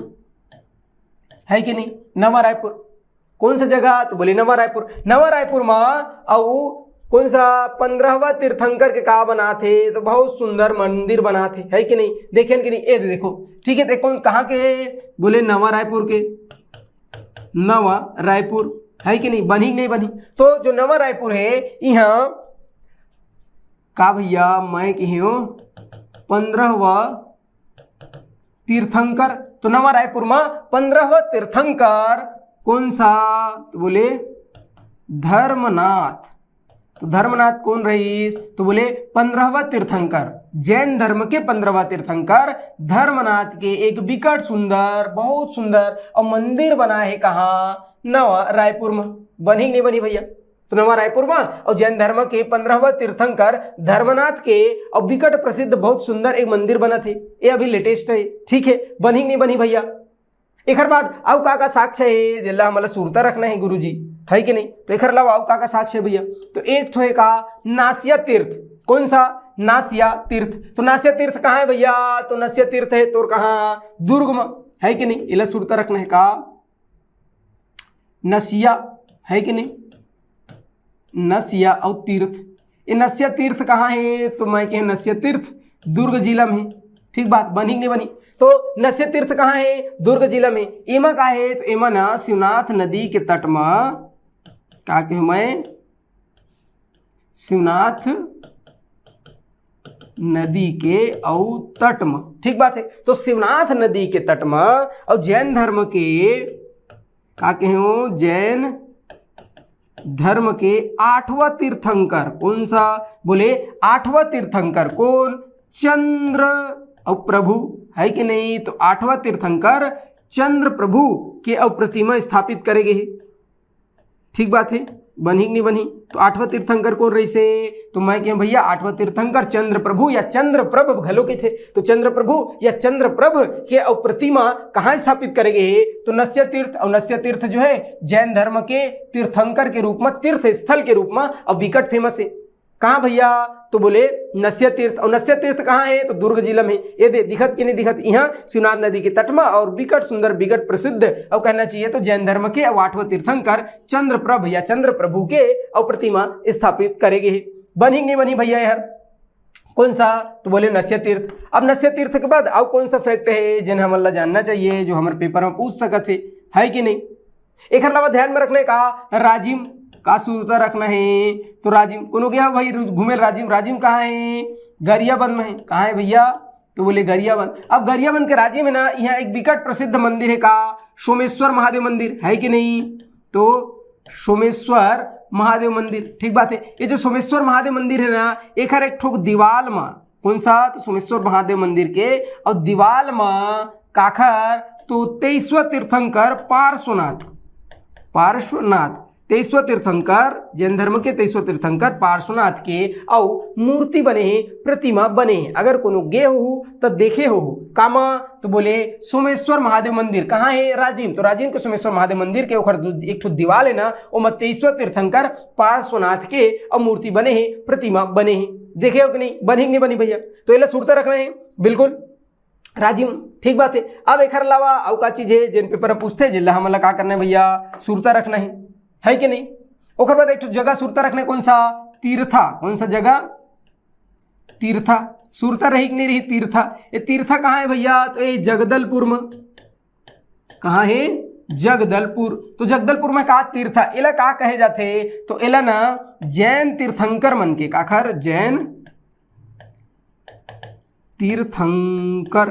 है कि नहीं? नवा रायपुर कौन सा जगह? तो बोले नवा रायपुर। नवा रायपुर में और कौन सा 15वां तीर्थंकर के का बना थे? तो बहुत सुंदर मंदिर बना थे, है कि नहीं? देखें कि नहीं? ये देखो, ठीक है, देखो कहाँ के? बोले नवा रायपुर के। नवा रायपुर, है कि नहीं? बनी नहीं बनी? तो जो नवा रायपुर है यहाँ का भैया? मैं कहूँ 15वां तीर्थंकर। तो नवा रायपुर में 15वां तीर्थंकर कौन सा? तो बोले धर्मनाथ। तो धर्मनाथ कौन रहीस? तो बोले 15वां तीर्थंकर, जैन धर्म के 15वां तीर्थंकर धर्मनाथ के एक विकट सुंदर, बहुत सुंदर और मंदिर बना है कहाँ? नवा रायपुर में। बनी नहीं बनी भैया? तो नवा रायपुर में और जैन धर्म के 15वां तीर्थंकर धर्मनाथ के और विकट प्रसिद्ध बहुत सुंदर एक मंदिर बना थे। ये अभी लेटेस्ट है, ठीक है? बनी नहीं बनी भैया? एक बाद अब का साक्ष्य है जिला मतलब सुरता रखना है गुरुजी। है कि नहीं। तो एक अलावा का साक्ष्य भैया, तो एक तो है का नासिया तीर्थ, कौन सा नासिया तीर्थ। तो नासिया तीर्थ कहाँ है भैया, तो नासिया तीर्थ है तो कहाँ दुर्ग में, है कि नहीं। इला सुरता रखना है का नसिया, है कि नहीं, नसिया और तीर्थ। ये नसिया तीर्थ कहाँ है, तो मैं कह नसिया तीर्थ दुर्ग जिला में, ठीक बात बनी नहीं बनी। तो नसिया तीर्थ कहाँ है, दुर्ग जिला में। एमा का है, तो एमा ना शिवनाथ नदी के तट में का कह मैं शिवनाथ नदी के औ तट में, ठीक बात है। तो शिवनाथ नदी के तट में और जैन धर्म के का कहो जैन धर्म के 8वां तीर्थंकर, कौन सा बोले 8वां तीर्थंकर कौन, चंद्र और प्रभु, है कि नहीं। तो 8वां तीर्थंकर चंद्र प्रभु के अब प्रतिमा स्थापित करेंगे, ठीक बात है बनी नहीं बनी। तो 8वां तीर्थंकर कौन रही से, तो मैं क्या भैया 8वां तीर्थंकर चंद्र प्रभु या चंद्र प्रभ घलो के थे। तो चंद्र प्रभु या चंद्र प्रभ के अब प्रतिमा कहाँ स्थापित करेंगे, तो नस्या तीर्थ। और नस्या तीर्थ जो है जैन धर्म के तीर्थंकर के रूप में, तीर्थ स्थल के रूप में अब विकट फेमस है। कहाँ भैया, तो बोले नस्या तीर्थ। और नस्या तीर्थ कहाँ है, तो दुर्ग जिला में। ये दे दिखत कि नहीं दिखत, यहाँ शिवनाथ नदी के तट में और विकट सुंदर विकट प्रसिद्ध और कहना चाहिए तो जैन धर्म के 8वां तीर्थंकर चंद्र प्रभ या चंद्र प्रभु के और प्रतिमा स्थापित करेंगे। बनी नहीं बनी भैया यार, कौन सा, तो बोले नस्या तीर्थ। अब नस्या तीर्थ के बाद और कौन सा फैक्ट है जिन्हें हमें जानना चाहिए, जो हमारे पेपर में पूछ सकते है कि नहीं। एक अलावा ध्यान में रखने का राजिम का सूरता रखना है। तो राजिम कोनो गया भाई घूमे, राजिम राजिम कहाँ है, गरियाबंद में है। कहाँ है भैया, तो बोले गरियाबंद। अब गरियाबंद के राजिम है ना, यहाँ एक विकट प्रसिद्ध मंदिर है का सोमेश्वर महादेव मंदिर, है कि नहीं। तो सोमेश्वर महादेव मंदिर, ठीक बात है। ये जो सोमेश्वर महादेव मंदिर है ना, एक हर एक ठोक दीवाल में, कौन सा, तो सोमेश्वर महादेव मंदिर के और दीवाल में काखर, तो 23वां तीर्थंकर पार्श्वनाथ 23वां तीर्थंकर जैन धर्म के 23वां तीर्थंकर पार्श्वनाथ के और मूर्ति बने हैं, प्रतिमा बने हैं। अगर कोनो गे हो तो देखे हो कामा, तो बोले सोमेश्वर महादेव मंदिर कहाँ है, राजिम। तो राजिम के सोमेश्वर महादेव मंदिर के ओखर एक ठो दीवाल है ना, वो 23वां तीर्थंकर पार्श्वनाथ के और मूर्ति बने हैं, प्रतिमा बने हैं। देखे हो कि नहीं, बनी नहीं बनी भैया। तो ये सूरता रखना है बिल्कुल राजिम, ठीक बात है। अब एक अलावा और का चीज है जिन पेपर में पूछते जिला हमला का करना है भैया, सूरता रखना है कि नहीं। ओकर बाद एक जगह सूरता रखना है, कौन सा, तीर्था। कौन सा जगह, तीर्था। सूरता रही कि नहीं रही, तीर्था। ये तीर्था कहाँ है भैया, तो ये जगदलपुर में। कहाँ है, जगदलपुर। तो जगदलपुर में कहा तीर्था, एला का कहे जाते, तो एला ना जैन तीर्थंकर मन के काखर जैन तीर्थंकर।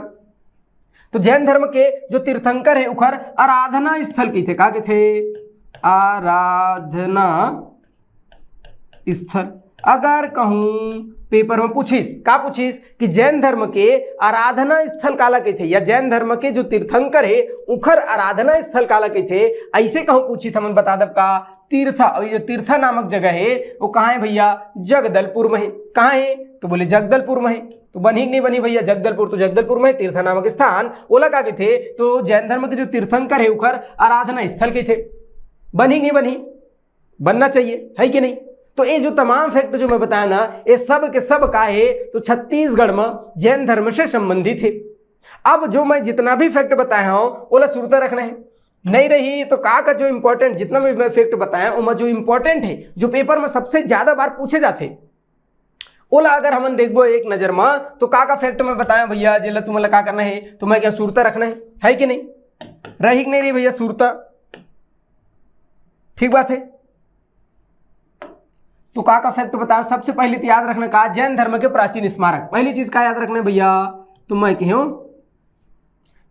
तो जैन धर्म के जो तीर्थंकर है उखर आराधना स्थल की थे, का के थे, आराधना स्थल। अगर कहूं पेपर में पूछिस, का पूछिस कि जैन धर्म के आराधना स्थल काला के थे, या जैन धर्म के जो तीर्थंकर है उखर आराधना स्थल काला के थे, ऐसे कहूं पूछी था मन बता दब का तीर्था। और ये जो तीर्था नामक जगह है वो कहाँ है भैया, जगदलपुर में है। कहाँ है, तो बोले जगदलपुर में है। तो बनी नहीं बनी भैया जगदलपुर, तो जगदलपुर में तीर्था नामक स्थान ओला का के थे, तो जैन धर्म के जो तीर्थंकर है उखर आराधना स्थल के थे। बनी नहीं बनी, बनना चाहिए, है कि नहीं। तो ये जो तमाम फैक्ट जो मैं बताया ना, ये सब के सब का है तो छत्तीसगढ़ में जैन धर्म से संबंधित है। अब जो मैं जितना भी फैक्ट बताया हूं ओला सुरता रखना है, नहीं रही तो का जो इंपॉर्टेंट जितना भी मैं फैक्ट बताया वो जो इंपॉर्टेंट है, जो पेपर में सबसे ज्यादा बार पूछे जाते ओला अगर हम देखो एक नजर में, तो का फैक्ट में बताया भैया जिला तुम्हें का करना है, तो मैं क्या सुरता रखना है कि नहीं, रही कि नहीं रही भैया सुरता, ठीक बात है। तो का फैक्ट बताओ, सबसे पहले तो याद रखना का जैन धर्म के प्राचीन स्मारक, पहली चीज का याद रखना है भैया, तो मैं कहूं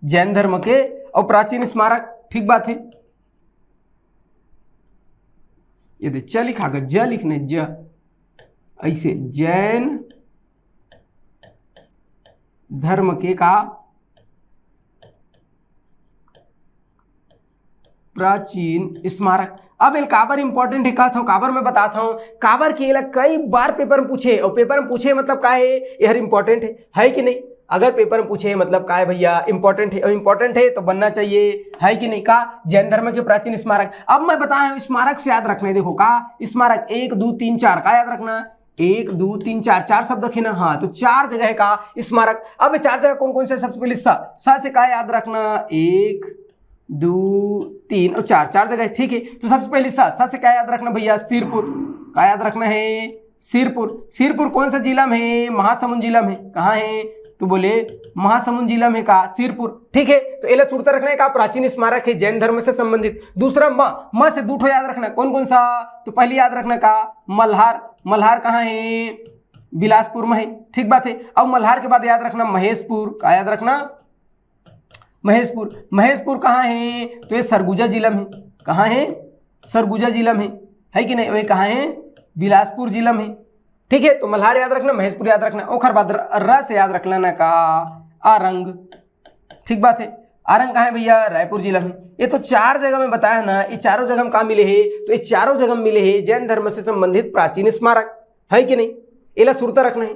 जैन धर्म के और प्राचीन स्मारक, ठीक बात है। ये दे च लिखा ग, ज लिखने ज, ऐसे जैन धर्म के का प्राचीन स्मारक। अब ये काबर इंपॉर्टेंट है, कहता हूं काबर मैं बताता हूं, काबर के कई बार पेपर में पूछे, और पेपर में पूछे मतलब का है, यह इंपॉर्टेंट है कि नहीं। अगर पेपर में पूछे मतलब का है भैया इंपॉर्टेंट है तो बनना चाहिए, है कि नहीं। का जैन धर्म के प्राचीन स्मारक। अब मैं बताया स्मारक से याद रखना है, देखो का स्मारक 1 2 3 4 का याद रखना, 1 2 3 4 4 शब्द रखे ना, हाँ तो 4 जगह है का स्मारक। अब 4 जगह कौन कौन से, सबसे पहले सा से का याद रखना, 1 2 3 और 4 जगह, ठीक है। तो सबसे पहले सा से क्या याद रखना भैया, सिरपुर का याद रखना है, सिरपुर कौन सा जिला में है, महासमुंद जिला में। कहाँ है तो बोले महासमुंद जिला में का सिरपुर, ठीक है। तो एला सुरता रखना है का प्राचीन स्मारक है जैन धर्म से संबंधित। दूसरा म से दूठो याद रखना, कौन कौन सा, तो पहले याद रखना का मल्हार कहाँ है, बिलासपुर में है, ठीक बात है। अब मल्हार के बाद याद रखना महेशपुर का याद रखना, महेशपुर कहाँ है, तो ये सरगुजा जिला में। कहाँ है, सरगुजा जिला में, है कि नहीं। वे कहाँ है, बिलासपुर जिला में, ठीक है। तो मल्हार याद रखना, महेशपुर याद रखना। ओखर बाद र से याद रखना ना का आरंग, ठीक बात है। आरंग कहाँ है भैया, रायपुर जिला में। ये तो 4 जगह में बताया ना, ये चारों जगह में कहाँ मिले हैं, तो ये चारों जगह मिले हैं जैन धर्म से संबंधित प्राचीन स्मारक, है कि नहीं। एला सुरता रखना है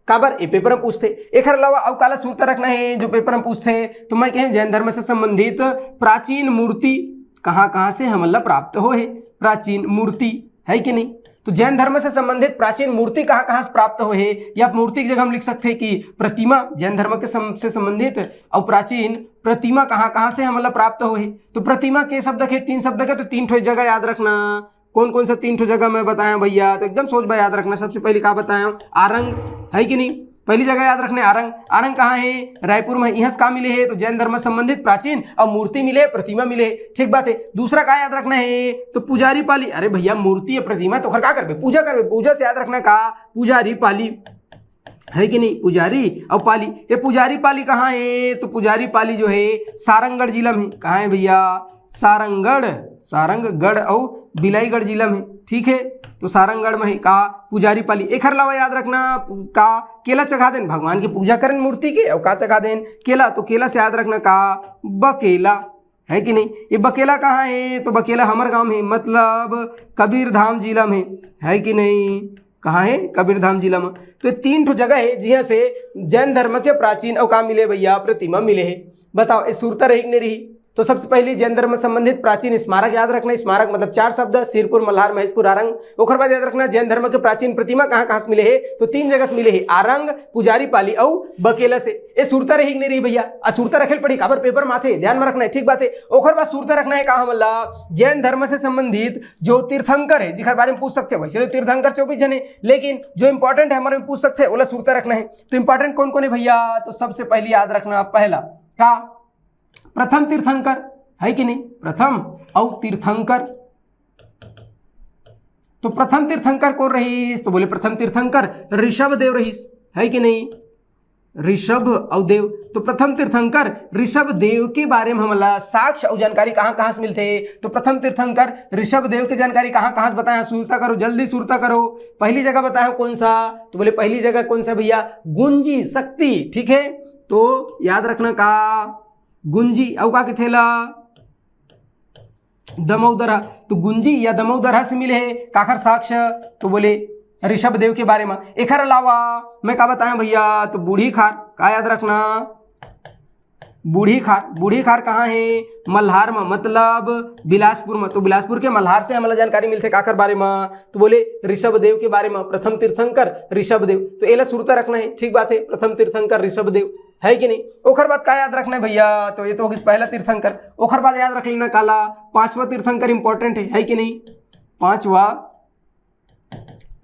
काबर, ये पेपर में पूछते। एक अलावा अब काला सुरता रखना है जो पेपर में पूछते, तो मैं कहें जैन धर्म से संबंधित प्राचीन मूर्ति कहाँ से हमला प्राप्त हो है, प्राचीन मूर्ति, है कि नहीं। तो जैन धर्म से संबंधित प्राचीन मूर्ति कहाँ से प्राप्त हो है, या मूर्ति की जगह हम लिख सकते हैं कि प्रतिमा जैन धर्म के से संबंधित और प्राचीन प्रतिमा कहाँ से हमला प्राप्त हो है। तो प्रतिमा के शब्द के 3 शब्द के, तो 3 ठो जगह याद रखना। कौन कौन सा 3 ठो जगह मैं बताया भैया, तो एकदम सोच भाई याद रखना। सबसे पहले कहा बताया, आरंग, है कि नहीं, पहली जगह याद रखने आरंग कहाँ है, रायपुर में। यहाँ से कहाँ मिले है, तो जैन धर्म से संबंधित प्राचीन और मूर्ति मिले, प्रतिमा मिले, ठीक बात है। दूसरा कहाँ याद रखना है, तो पुजारी पाली। अरे भैया मूर्ति है प्रतिमा तो क्या करबे, पूजा करबे, पूजा से याद रखना का पुजारी पाली, है कि नहीं, पुजारी और पाली। ये पुजारी पाली कहाँ है, तो पुजारी पाली जो है सारंगगढ़ जिला में। कहाँ है भैया, सारंगगढ़ और बिलाईगढ़ जिला में, ठीक है। तो सारंगगढ़ में का पुजारी पाली। एक अलावा याद रखना का केला चढ़ा देन, भगवान की पूजा करें मूर्ति के, और का चढ़ा देन केला, तो केला से याद रखना का बकेला, है कि नहीं। ये बकेला कहाँ है, तो बकेला हमारे गांव में, मतलब कबीरधाम जिला में, है कि नहीं। कहाँ है, कबीरधाम जिला में। तो 3 ठो जगह है जिहाँ से जैन धर्म के प्राचीन और का मिले भैया, प्रतिमा मिले है। बताओ ये सुरता रही कि नहीं रही। तो सबसे पहले जैन धर्म से संबंधित प्राचीन स्मारक याद रखना, स्मारक मतलब 4 शब्द, सिरपुर, मल्हार, महेशपुर, आरंग। ओखर बाद याद रखना जैन धर्म के प्राचीन प्रतिमा कहाँ से मिले है, तो 3 जगह से मिले है, आरंग, पुजारी पाली और बकेला से। ये सुरता रही नहीं रही भैया, सुरता रखेल पड़ी काबर पेपर माथे, ध्यान में रखना है, ठीक बात है। ओखर बाद सुरता रखना है कहा हमला जैन धर्म से संबंधित जो तीर्थंकर है, जिसके बारे में पूछ सकते हैं। वैसे तो तीर्थंकर 24 जन है, लेकिन जो इंपॉर्टेंट है हमारे में पूछ सकते हैं, ओला सुरता रखना है। तो इंपॉर्टेंट कौन कौन है भैया, तो सबसे पहले याद रखना पहला का प्रथम तीर्थंकर, है कि नहीं, प्रथम और तीर्थंकर। तो प्रथम तीर्थंकर कौन रहीस, तो बोले प्रथम तीर्थंकर ऋषभ देव रहीस, है कि नहीं, ऋषभ और देव। तो प्रथम तीर्थंकर ऋषभ देव के बारे में हमला साक्ष्य और जानकारी कहाँ से मिलते हैं, तो प्रथम तीर्थंकर ऋषभ देव की जानकारी कहाँ से बताया, सुरता करो, जल्दी सुरता करो। पहली जगह बताया कौन सा, तो बोले पहली जगह कौन सा भैया, गुंजी शक्ति, ठीक है। तो याद रखना का गुंजी और का थेला दमोदरा। तो गुंजी या दमोदरा से मिले है काखर साक्ष्य, तो बोले ऋषभ देव के बारे में। एक अलावा मैं क्या बताया भैया, तो बूढ़ी खार का याद रखना, बूढ़ी खार कहाँ है, मल्हार में, मतलब बिलासपुर में। तो बिलासपुर के मल्हार से हमें जानकारी मिलते काकर बारे में, तो बोले ऋषभ देव के बारे में, प्रथम तीर्थंकर ऋषभ देव। तो एला सुरता रखना है, ठीक बात है, प्रथम तीर्थंकर ऋषभ देव, है कि नहीं। ओखर बाद का याद रखना है भैया, तो ये तो होगी पहला तीर्थंकर। ओखर बाद याद रख लेना काला 5वां तीर्थंकर इंपॉर्टेंट है कि नहीं, 5वां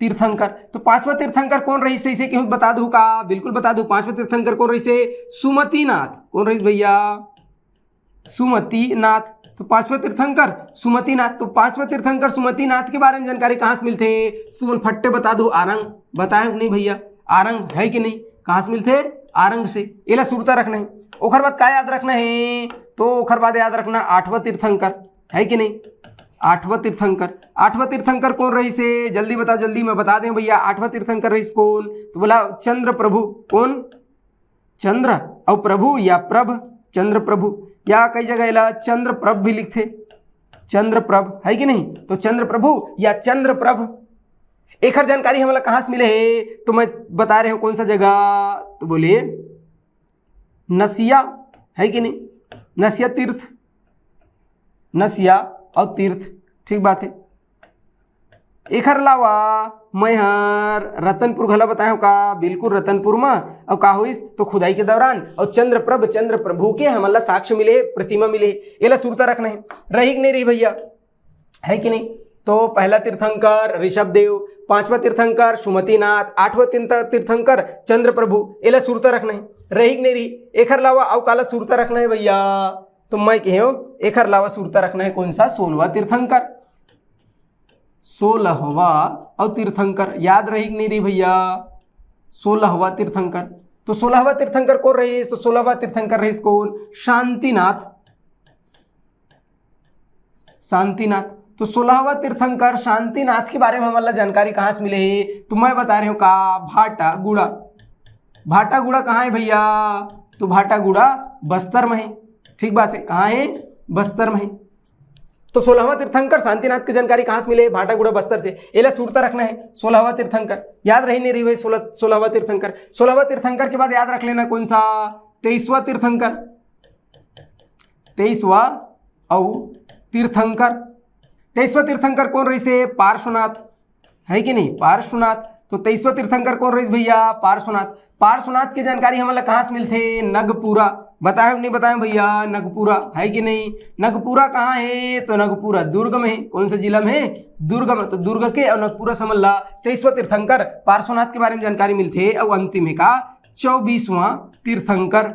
तीर्थंकर। तो 5वां तीर्थंकर कौन रही से, इसे क्यों बता दूं का, बिल्कुल बता दूं। 5वां तीर्थंकर कौन रही से, सुमतिनाथ। कौन रही भैया, सुमतिनाथ। तो 5वां तीर्थंकर सुमतिनाथ। तो 5वां तीर्थंकर सुमतिनाथ के बारे में जानकारी कहाँ से मिलते हैं, तुम फट्टे बता दो, आरंग। बताए नहीं भैया, आरंग, है कि नहीं, कहाँ से मिलते, आरंग से। एला सुरता रखना है। ओखर बाद का याद रखना है, तो ओखर बाद याद रखना 8वां तीर्थंकर, है कि नहीं, 8वां तीर्थंकर। 8वां तीर्थंकर कौन रही से, जल्दी बताओ, जल्दी मैं बता दें भैया। 8वां तीर्थंकर रही कौन, तो बोला चंद्र प्रभु। कौन, चंद्र और प्रभु या प्रभ, चंद्र प्रभु, या कई जगह इला चंद्र प्रभ भी लिखते, चंद्र प्रभ, है कि नहीं। तो चंद्र प्रभु या चंद्र प्रभ। एक हर जानकारी हमारा कहाँ से मिले है, तो मैं बता रहे हूँ कौन सा जगह, तो बोलिए नसिया है कि नहीं, नसिया तीर्थ, नसिया और तीर्थ, ठीक बात है। एखर अलावा मैं हर रतनपुर घला बताया का, बिल्कुल रतनपुर में और का होइस तो खुदाई के दौरान और चंद्र प्रभु के हमला साक्ष्य मिले, प्रतिमा मिले, एला सुरता रखना है, रही कि नहीं रही भैया, है कि नहीं। तो पहला तीर्थंकर ऋषभदेव, पांचवा तीर्थंकर सुमतिनाथ, आठवां तीर्थंकर चंद्र प्रभु, एला सुरता रखना है, रही कि नहीं रही। एखर अलावा और काला सुरता रखना है भैया, तो मैं कहूँ एखर अलावा सुरता रखना है कौन सा, 16वां तीर्थंकर, 16वां और तीर्थंकर, याद रही कि नहीं रही भैया, 16वां तीर्थंकर। तो 16वां तीर्थंकर कौन रही, तो 16वां तीर्थंकर रही कौन, शांतिनाथ, शांतिनाथ। तो 16वां तीर्थंकर शांतिनाथ के बारे में हमारा जानकारी कहाँ से मिले, तो मैं बता रही हूँ का, भाटागुड़ा, भाटागुड़ा कहाँ है भैया, तो भाटागुड़ा बस्तर में है, ठीक बात है, कहाँ है, बस्तर में है। तो 16वां तीर्थंकर शांतिनाथ की जानकारी कहाँ से मिले, भाटागुड़ा बस्तर से, एला सुरता रखना है 16वां तीर्थंकर, याद रही नहीं रही भाई 16वां तीर्थंकर। 16वां तीर्थंकर के बाद याद रख लेना कौन सा, 23वां तीर्थंकर, 23वां और तीर्थंकर, 23वां तीर्थंकर कौन रही से, पार्श्वनाथ, है कि नहीं, पार्श्वनाथ। तो 23वां तीर्थंकर कौन रही भैया, पार्श्वनाथ। पार्श्वनाथ की जानकारी हमारा कहाँ से मिलते, नगपुरा, बताए नहीं बताए भैया, नगपुरा, है कि नहीं। नगपुरा कहाँ है, तो नगपुरा दुर्ग में है, कौन सा जिला में है, दुर्ग में। तो दुर्ग के और नगपुरा समझ ला। 23वां तीर्थंकर पार्श्वनाथ के बारे में जानकारी मिलती है। और अंतिम है का 24वां तीर्थंकर।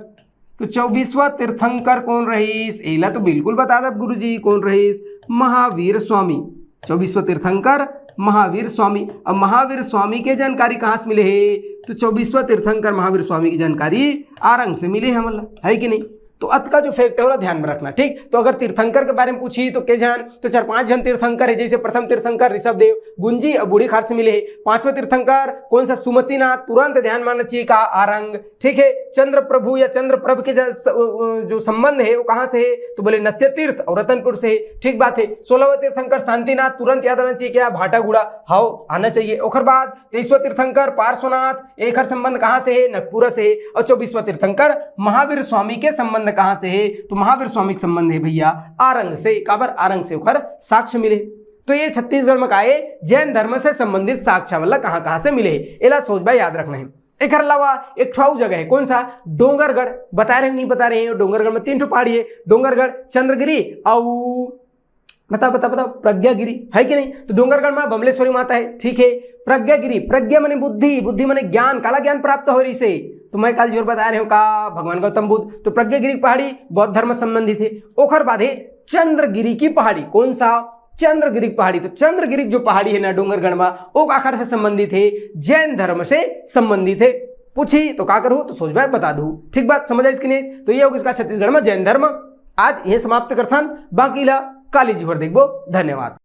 तो 24वां तीर्थंकर कौन रहीस, एला तो बिल्कुल बता दब गुरुजी, कौन रहीस, महावीर स्वामी। 24वां तीर्थंकर महावीर स्वामी। अब महावीर स्वामी के जानकारी कहाँ से मिले है, तो 24वां तीर्थंकर महावीर स्वामी की जानकारी आरंग से मिले है, मतलब है कि नहीं। तो अत का जो फैक्ट है वो ध्यान में रखना, ठीक। तो अगर तीर्थंकर के बारे में पूछी तो के जान, तो 4-5 जन तीर्थंकर है, जैसे प्रथम तीर्थंकर ऋषभदेव, गुंजी और बूढ़ी खाट से मिले है। 5वां तीर्थंकर कौन सा, सुमतिनाथ, तुरंत ध्यान मानना चाहिए का, आरंग, ठीक है। चंद्र प्रभु या चंद्र प्रभ के जो संबंध है वो कहाँ से है, तो बोले नस्य तीर्थ और रतनपुर से है, ठीक बात है। 16वां तीर्थंकर शांतिनाथ, तुरंत याद आना चाहिए क्या, भाटागुड़ा, हाउ आना चाहिए। ओखर बाद 23वां तीर्थंकर पार्श्वनाथ, एक संबंध कहाँ से है, नगपुरा से है। और 24वां तीर्थंकर महावीर स्वामी के संबंध कहां से है, तो महावीर स्वामी के संबंध है भैया आरंग से, काबर आरंग से उखर साक्ष्य मिले। तो ये छत्तीसगढ़ में काए जैन धर्म से संबंधित साक्ष्य वाला कहां से मिले, एला सोच भाई याद रखना है। एक अलावा एक ठो जगह है, कौन सा, डोंगरगढ़, बता रहे नहीं बता रहे हैं। डोंगरगढ़ में 3 ठो पहाड़ी है, डोंगरगढ़, चंद्रगिरी और बता प्रज्ञागिरी, है कि नहीं। तो डोंगरगढ़ में बमलेश्वरी माता है, ठीक है। प्रज्ञागिरी, प्रज्ञा माने बुद्धि, बुद्धि माने ज्ञान, काला ज्ञान प्राप्त हो रही से। तो मैं कल जोर बता रहे हूँ का भगवान गौतम बुद्ध। तो प्रज्ञागिरी पहाड़ी बौद्ध धर्म संबंधित है। ओखर बाद है चंद्रगिरी की पहाड़ी, कौन सा, चंद्रगिरी पहाड़ी। तो चंद्रगिरी जो पहाड़ी है ना डोंगरगढ़ में, वो आखिर से संबंधित है, जैन धर्म से संबंधित है। पूछी तो का करूँ, तो सोच भाई बता दूं, ठीक बात समझ इसकी नहीं। तो ये होगा इसका छत्तीसगढ़ में जैन धर्म। आज ये समाप्त करथन, बाकी ला काली जी भर देखबो। धन्यवाद।